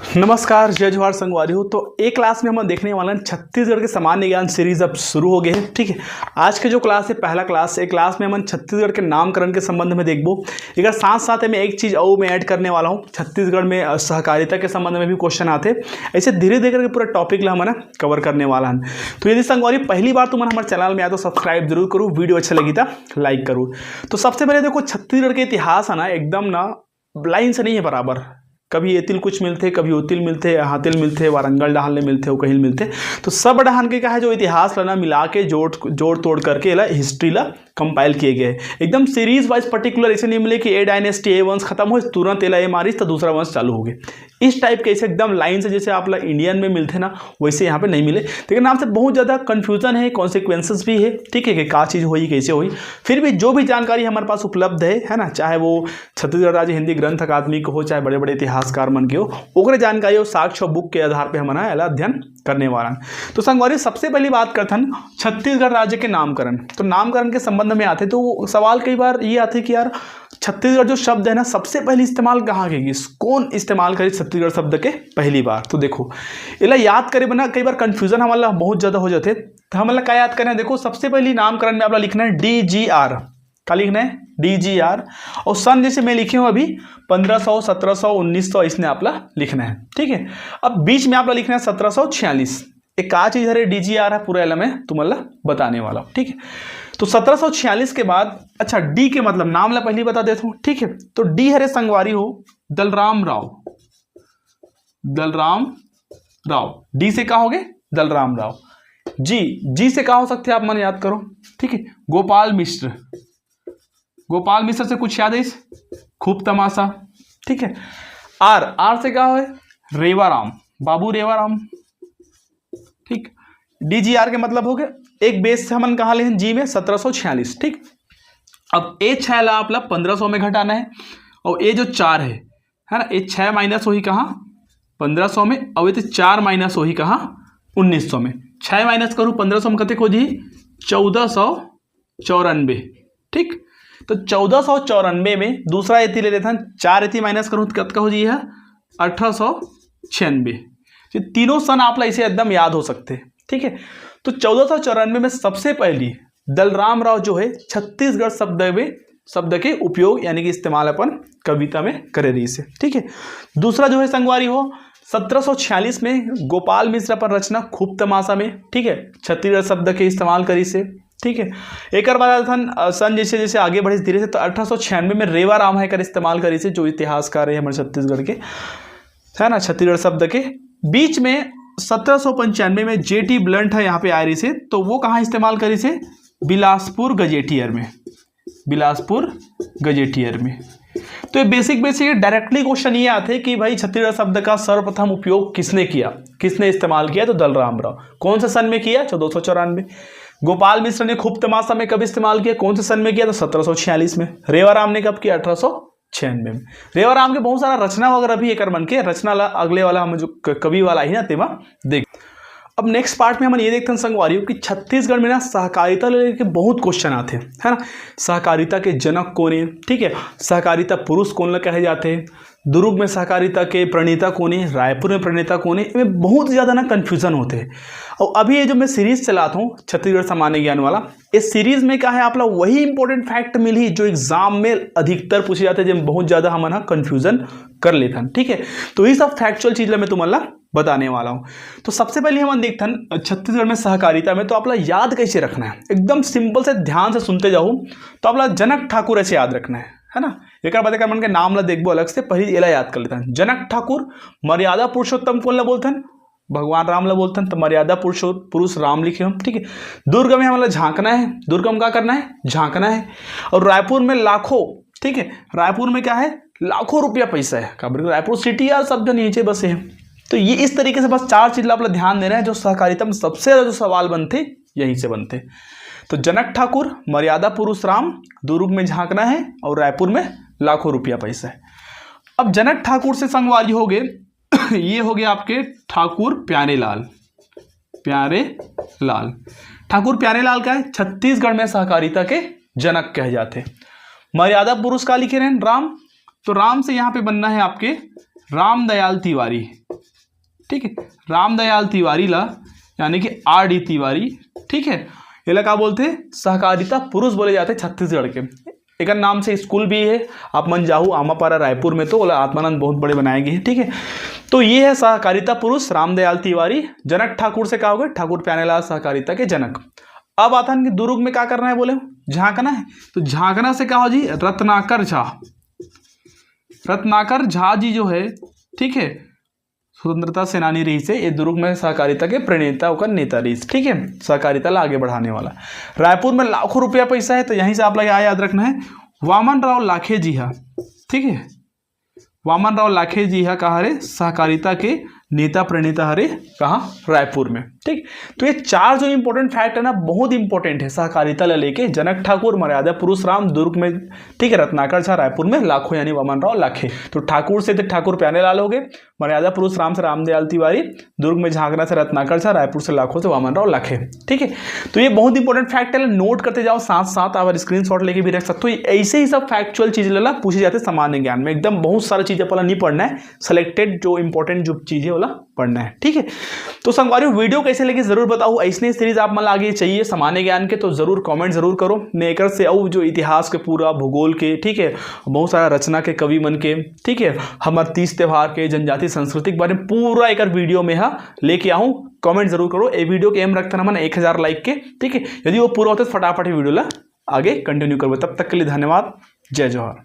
नमस्कार, जय जवाहर संगवारी हो। तो एक क्लास में हम देखने वाले हैं छत्तीसगढ़ के सामान्य ज्ञान सीरीज अब शुरू हो गए हैं। ठीक है, आज के जो क्लास है पहला क्लास है। क्लास में हम छत्तीसगढ़ के नामकरण के संबंध में देखबो। एक साथ साथ मैं एक चीज़ और मैं ऐड करने वाला हूँ, छत्तीसगढ़ में सहकारिता के संबंध में भी क्वेश्चन आते, ऐसे धीरे धीरे करके पूरा टॉपिक ला हम कवर करने वाला है। तो यदि संगवारी पहली बार तुम हमारे चैनल में आए तो सब्सक्राइब जरूर करूँ, वीडियो अच्छा लगी था लाइक करूँ। तो सबसे पहले देखो, छत्तीसगढ़ के इतिहास है ना एकदम ना लाइन से नहीं है बराबर। कभी ये तिल कुछ मिलते, कभी वो तिल मिलते, हाथिल मिलते, वारंगल डहाल मिलते, वो कहीं मिलते। तो सब डहान के का है जो इतिहास ला मिला के जोड़ तोड़ करके ला हिस्ट्री ला कंपाइल किए गए एकदम सीरीज वाइज पर्टिकुलर। ऐसे नहीं मिले कि ए डायनेस्टी ए वंश खत्म हो तुरंत ए मारिस तो दूसरा वंश चालू हो गए। इस टाइप के ऐसे एकदम लाइन से जैसे आप इंडियन में मिलते ना वैसे यहाँ पे नहीं मिले। लेकिन नाम से बहुत ज़्यादा कन्फ्यूजन है, कॉन्सिक्वेंसेस भी है। ठीक है कि क्या चीज़ हुई कैसे हुई। फिर भी जो भी जानकारी हमारे पास उपलब्ध है ना, चाहे वो छत्तीसगढ़ राज्य हिंदी ग्रंथ अकादमी को हो, चाहे बड़े बड़े इतिहासकार मन के हो, ओकरे जानकारी और साक्ष्य बुक के आधार पर हमारा अध्ययन करने वाला। तो संगवारी सबसे पहली बात करते हैं छत्तीसगढ़ राज्य के नामकरण। तो नामकरण के संबंध में आते तो सवाल कई बार ये आते कि यार छत्तीसगढ़ जो शब्द है ना सबसे पहले इस्तेमाल कहाँ की, कौन इस्तेमाल करे छत्तीसगढ़ शब्द के पहली बार। तो देखो इला याद करे बना, कई बार कंफ्यूजन हमारा बहुत ज़्यादा हो जाते। तो हमारा क्या याद करना है, देखो सबसे पहली नामकरण में आप लिखना है DGR। क्या लिखना है? DGR। और सन जैसे मैं लिखे हूँ अभी 1500, 1700, 1900 इसने आप लिखना है। ठीक है, अब बीच में आप लिखना है 1746। एक का चीज़ है DGR है, पूरा मैं तुम्हारा बताने वाला हूँ। ठीक है, तो 1746 के बाद अच्छा डी के मतलब नाम ला पहले बता देता हूँ। ठीक है, तो डी हरे संगवारी हो दलराम राव। दलराम राव, डी से क्या हो गए? दलराम राव। जी से क्या हो सकते हैं आप मन याद करो। ठीक है, गोपाल मिश्र। गोपाल मिश्र से कुछ याद है? खूब तमाशा। ठीक है, आर से क्या हो? रेवाराम, बाबू रेवाराम। ठीक, DGR के मतलब हो गए एक बेस से हमन कहा ले जी में 1746। ठीक, अब ए 6 ला आप 1500 में घटाना है और ये जो 4 है ना, ये 6 माइनस हो ही कहाँ 1500 में, और ये 4 माइनस हो ही कहाँ 1900 में। 6 माइनस करूँ 1500 में कते हो जी 1494। ठीक, तो 1494 में दूसरा एथी ले लेता 4 एथी माइनस करूँ तो कत हो जी है 1896। तो तीनों सन आप इसे एकदम याद हो सकते हैं। ठीक है, तो 1494 में सबसे पहली दलराम राव जो है छत्तीसगढ़ शब्द के उपयोग यानी कि इस्तेमाल अपन कविता में करे रही से। ठीक है, दूसरा जो है संगवारी हो 1746 में गोपाल मिश्र अपन रचना खूब तमाशा में। ठीक है, छत्तीसगढ़ शब्द के इस्तेमाल करी से। ठीक है, एक बाद सन जैसे जैसे आगे बढ़े धीरे से तो 1896 में रेवाराम है कर इस्तेमाल करी से, जो इतिहासकार है हमारे छत्तीसगढ़ के है ना, छत्तीसगढ़ शब्द के। बीच में 1795 में JT ब्लंट है यहाँ पे आ रही से, तो वो कहाँ इस्तेमाल करी से? बिलासपुर गजेटियर में। बिलासपुर गजेटियर में। तो ये बेसिक डायरेक्टली क्वेश्चन ये आते हैं कि भाई छत्तीसगढ़ शब्द का सर्वप्रथम उपयोग किसने किया, किसने इस्तेमाल किया? तो दलराम राव। कौन से सन में किया? 1494। गोपाल मिश्र ने खूब तमाशा में कब इस्तेमाल किया, कौन से सन में किया? तो 1746 में। रेवाराम ने कब किया? 1896 में। रेवाराम के बहुत सारा रचना वगैरह भी एक मन के रचना ला अगले वाला हम जो कवि वाला ही ना तेमा देख। अब नेक्स्ट पार्ट में हम ये देखते हैं संगवारियों कि छत्तीसगढ़ में ना सहकारिता लेके बहुत क्वेश्चन आते हैं, है ना। सहकारिता के जनक कौन है? ठीक है, सहकारिता पुरुष कौन ला कहे जाते हैं? दुर्ग में सहकारिता के प्रणेता कौन है? रायपुर में प्रणेता कौन है? इनमें बहुत ज़्यादा ना कन्फ्यूजन होते हैं। और अभी ये जो मैं सीरीज चलाता हूँ छत्तीसगढ़ सामान्य ज्ञान वाला, इस सीरीज में क्या है आप लोग वही इंपॉर्टेंट फैक्ट मिली जो एग्जाम में अधिकतर पूछे जाते हैं, जिनमें बहुत ज़्यादा हम ना कन्फ्यूजन कर लेते हैं। ठीक है, तो ये सब फैक्चुअल चीज़ मैं तुम्हारा बताने वाला हूँ। तो सबसे पहले हम देखते हैं छत्तीसगढ़ में सहकारिता में, तो आप लोग याद कैसे रखना है, एकदम सिंपल से ध्यान से सुनते जाओ। तो आप लोग जनक ठाकुर ऐसे याद रखना है ना। एक बात मन के नाम ला देखबो अलग से, पहले एला याद कर लेते हैं। जनक ठाकुर मर्यादा पुरुषोत्तम कौन ला बोलते हैं? भगवान राम ला बोलते हैं, तो मर्यादा पुरुष राम लिखे हम। ठीक है, दुर्ग में हमारा झांकना है, दुर्ग में क्या करना है? झांकना है। और रायपुर में लाखों, ठीक है, रायपुर में क्या है? लाखों रुपया पैसा है। रायपुर सिटी यार शब्द नीचे बसे हैं। तो ये इस तरीके से बस 4 चीज आप ध्यान दे रहे हैं जो सहकारिता में सबसे ज्यादा जो सवाल बनते यहीं से बनते। तो जनक ठाकुर, मर्यादा पुरुष राम, दुर्ग में झांकना है और रायपुर में लाखों रुपया पैसा है। अब जनक ठाकुर से संगवारी हो गए ये हो गए आपके ठाकुर प्यारेलाल। प्यारेलाल ठाकुर प्यारेलाल का है छत्तीसगढ़ में सहकारिता के जनक कहे जाते। मर्यादा पुरुष का लिखे रहे राम, तो राम से यहाँ पे बनना है आपके रामदयाल तिवारी। ठीक है। रामदयाल तिवारी ला यानी कि RD तिवारी, ठीक है, ये ला क्या बोलते हैं, सहकारिता पुरुष बोले जाते हैं छत्तीसगढ़ के। एक नाम से स्कूल भी है, आप मन जाहू आमापारा रायपुर में, तो आत्मानंद बहुत बड़े बनाए गए हैं, ठीक है। तो ये है सहकारिता पुरुष रामदयाल तिवारी। जनक ठाकुर से क्या हो गए, ठाकुर प्यारेलाल सहकारिता के जनक। अब आता है कि दुर्ग में क्या करना है, बोले झांकना है, तो झांकना से क्या हो जी, रत्नाकर झा। रत्नाकर झा जी जो है, ठीक है, स्वतंत्रता सेनानी रही से, ये दुर्ग में सहकारिता के प्रणेता का नेता रही, ठीक है, सहकारिता ला आगे बढ़ाने वाला। रायपुर में लाखों रुपया पैसा है, तो यहीं से आप लोग याद रखना है, वामन राव लाखे जी हा, ठीक है, वामन राव लाखे जी हा कहाँ रे, सहकारिता के नेता प्रणेता हरे, कहाँ, रायपुर में, ठीक। तो ये चार जो इंपॉर्टेंट फैक्ट है ना, बहुत इंपॉर्टेंट है सहकारिता ले लेके। जनक ठाकुर, मर्यादा पुरुष राम दुर्ग में, ठीक है, रत्नाकर झा रायपुर में, लाखों यानी वामन राव लाखे। तो ठाकुर से ठाकुर प्यारेलाल हो गए, मर्यादा पुरुष राम से रामदयाल तिवारी, दुर्ग में झांकना से रत्नाकर झा, रायपुर से लाखों से वामन राव लाखे, ठीक है। तो ये बहुत इंपॉर्टेंट फैक्ट है, नोट करते जाओ, साथ साथ आप स्क्रीनशॉट लेके भी रख सकते हो। ऐसे ही सब फैक्चुअल चीजें लेला पूछे जाते सामान्य ज्ञान में, एकदम बहुत सारी चीजें पहले नहीं पढ़ना है, सेलेक्टेड जो इंपॉर्टेंट जो चीजें वाला पढ़ना है, ठीक है। तो संगवारियों वीडियो कैसे लगे जरूर बताओ। ऐसे सीरीज आप मन आगे चाहिए सामान्य ज्ञान के, तो जरूर कमेंट जरूर करो। मैं एक से और जो इतिहास के पूरा भूगोल के, ठीक है, बहुत सारा रचना के कवि मन के, ठीक है, हमारे तीज त्योहार के, जनजाति संस्कृति के बारे में पूरा एक वीडियो में लेके आऊँ। कमेंट जरूर करो। ये वीडियो के एम रखता ना मैंने 1000 लाइक के, ठीक है। यदि वो पूरा होता है तो फटाफट वीडियो ला आगे कंटिन्यू करो। तब तक के लिए धन्यवाद। जय जवाहर।